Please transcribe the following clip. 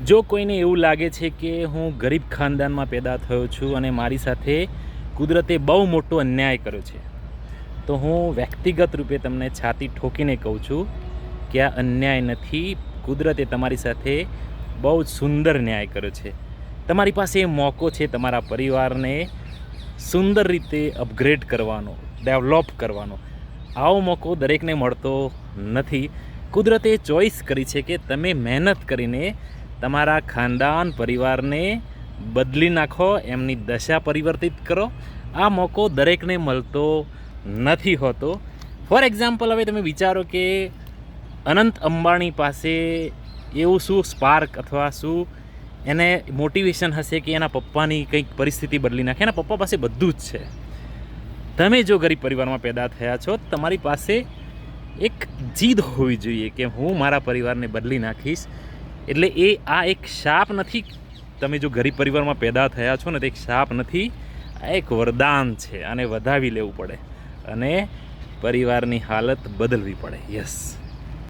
જો કોઈને એવું લાગે છે કે હું ગરીબ ખાનદાનમાં પેદા થયો છું અને મારી સાથે કુદરતે બહુ મોટો અન્યાય કર્યો છે, તો હું વ્યક્તિગત રૂપે તમને છાતી ઠોકીને કહું છું કે આ અન્યાય નથી. કુદરતે તમારી સાથે બહુ જ સુંદર ન્યાય કર્યો છે. તમારી પાસે એ મોકો છે તમારા પરિવારને સુંદર રીતે અપગ્રેડ કરવાનો, ડેવલપ કરવાનો. આવો મોકો દરેકને મળતો નથી. કુદરતે ચોઈસ કરી છે કે તમે મહેનત કરીને તમારા ખાનદાન પરિવારને બદલી નાખો, એમની દશા પરિવર્તિત કરો. આ મોકો દરેકને મળતો નથી હોતો. ફોર એક્ઝામ્પલ, હવે તમે વિચારો કે અનંત અંબાણી પાસે એવું શું સ્પાર્ક અથવા શું એને મોટિવેશન હશે કે એના પપ્પાની કંઈક પરિસ્થિતિ બદલી નાખે. એના પપ્પા પાસે બધું જ છે. તમે જો ગરીબ પરિવારમાં પેદા થયા છો, તમારી પાસે એક જીદ હોવી જોઈએ કે હું મારા પરિવારને બદલી નાખીશ. એટલે આ એક શાપ નથી. તમે જો ગરીબ પરિવારમાં પેદા થયા છો ને, તો એક શાપ નથી, આ એક વરદાન છે. આને વધાવી લેવું પડે અને પરિવારની હાલત બદલવી પડે. યસ.